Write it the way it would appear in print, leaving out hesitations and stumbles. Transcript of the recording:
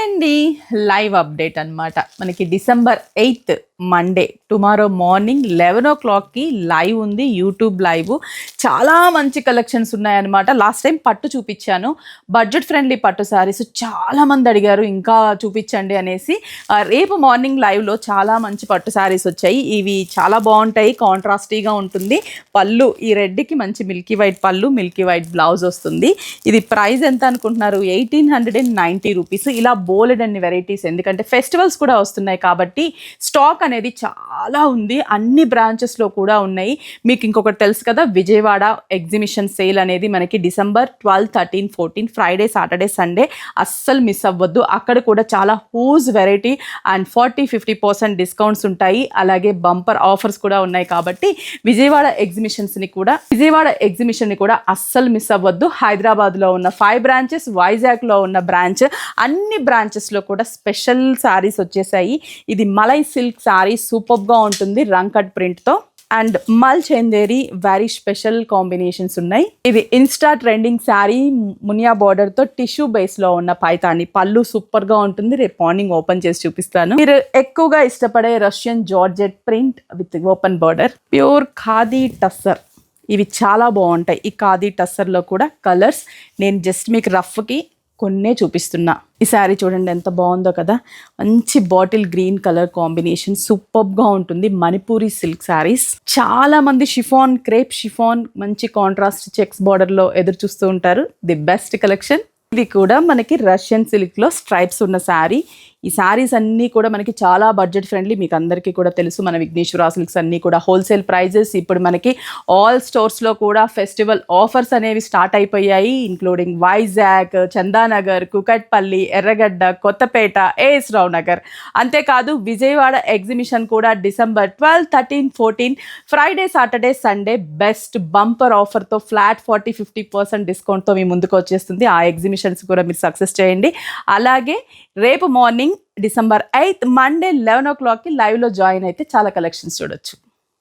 అండి, live update అన్నమాట. మనకి డిసెంబర్ 8 మండే టుమారో మార్నింగ్ 11 o'clockకి లైవ్ ఉంది, యూట్యూబ్ లైవ్. చాలా మంచి కలెక్షన్స్ ఉన్నాయన్నమాట. లాస్ట్ టైం పట్టు చూపించాను, బడ్జెట్ ఫ్రెండ్లీ పట్టు శారీస్ చాలా మంది అడిగారు ఇంకా చూపించండి అనేసి. రేపు మార్నింగ్ లైవ్లో చాలా మంచి పట్టు శారీస్ వచ్చాయి. ఇవి చాలా బాగుంటాయి, కాంట్రాస్టీగా ఉంటుంది. పళ్ళు ఈ రెడ్కి మంచి మిల్కీ వైట్ పళ్ళు, మిల్కీ వైట్ బ్లౌజ్ వస్తుంది. ఇది ప్రైస్ ఎంత అనుకుంటున్నారు? 1890 రూపీస్. ఇలా బోలెడ్ అన్ని వెరైటీస్, ఎందుకంటే ఫెస్టివల్స్ కూడా వస్తున్నాయి కాబట్టి స్టాక్ అనేది చాలా ఉంది. అన్ని బ్రాంచెస్లో కూడా ఉన్నాయి. మీకు ఇంకొకటి తెలుసు కదా, విజయవాడ ఎగ్జిబిషన్ సేల్ అనేది మనకి డిసెంబర్ 12, 13, 14 ఫ్రైడే, సాటర్డే, సండే అస్సలు మిస్ అవ్వద్దు. అక్కడ కూడా చాలా హూజ్ వెరైటీ అండ్ 40-50% డిస్కౌంట్స్ ఉంటాయి. అలాగే బంపర్ ఆఫర్స్ కూడా ఉన్నాయి కాబట్టి విజయవాడ ఎగ్జిబిషన్ని కూడా అస్సలు మిస్ అవ్వద్దు. హైదరాబాద్లో ఉన్న 5 బ్రాంచెస్, వైజాగ్లో ఉన్న బ్రాంచ్, అన్ని బ్రాంచెస్లో కూడా స్పెషల్ శారీస్ వచ్చేసాయి. ఇది మలై సిల్క్ శారీ, సూపర్గా ఉంటుంది రంకట్ ప్రింట్తో. అండ్ మల్ చందేరి వెరీ స్పెషల్ కాంబినేషన్స్ ఉన్నాయి. ఇది ఇన్స్టా ట్రెండింగ్ శారీ, మునియా బార్డర్తో టిష్యూ బేస్లో ఉన్న పైతాని. పళ్ళు సూపర్గా ఉంటుంది. రేపు మార్నింగ్ ఓపెన్ చేసి చూపిస్తాను. మీరు ఎక్కువగా ఇష్టపడే Russian georgette print with open border, pure khadi tussar. ఇవి చాలా బాగుంటాయి. ఈ ఖాదీ టస్సర్లో కూడా కలర్స్ నేను జస్ట్ మీకు రఫ్కి కొన్నే చూపిస్తున్నా. ఈ శారీ చూడండి ఎంత బాగుందో కదా, మంచి బాటిల్ గ్రీన్ కలర్ కాంబినేషన్, సూపర్గా ఉంటుంది. మణిపూరి సిల్క్ శారీస్. చాలా మంది షిఫాన్, క్రేప్ షిఫాన్, మంచి కాంట్రాస్ట్ చెక్స్ బార్డర్లో ఎదురు చూస్తూ ఉంటారు. The best collection. ఇది కూడా మనకి రష్యన్ సిల్క్లో స్ట్రైప్స్ ఉన్న శారీ. ఈ శారీస్ అన్నీ కూడా మనకి చాలా బడ్జెట్ ఫ్రెండ్లీ. మీకు అందరికీ కూడా తెలుసు, మన విఘ్నేశ్వర సిల్క్స్ అన్నీ కూడా హోల్సేల్ ప్రైజెస్. ఇప్పుడు మనకి ఆల్ స్టోర్స్లో కూడా ఫెస్టివల్ ఆఫర్స్ అనేవి స్టార్ట్ అయిపోయాయి, ఇంక్లూడింగ్ వైజాగ్, చందానగర్, కుకట్పల్లి, ఎర్రగడ్డ, కొత్తపేట, ఏఎస్ రావు నగర్. అంతేకాదు విజయవాడ ఎగ్జిబిషన్ కూడా December 12, 13, 14 Friday, Saturday, Sunday best bumper ఆఫర్తో ఫ్లాట్ 40-50% డిస్కౌంట్తో మీ ముందుకు వచ్చేస్తుంది. ఆ ఎగ్జిబిషన్స్ కూడా మీరు సక్సెస్ చేయండి. అలాగే రేపు మార్నింగ్ డిసెంబర్ 8 మండే 11 o'clockకి లైవ్లో జాయిన్ అయితే చాలా కలెక్షన్స్ చూడొచ్చు.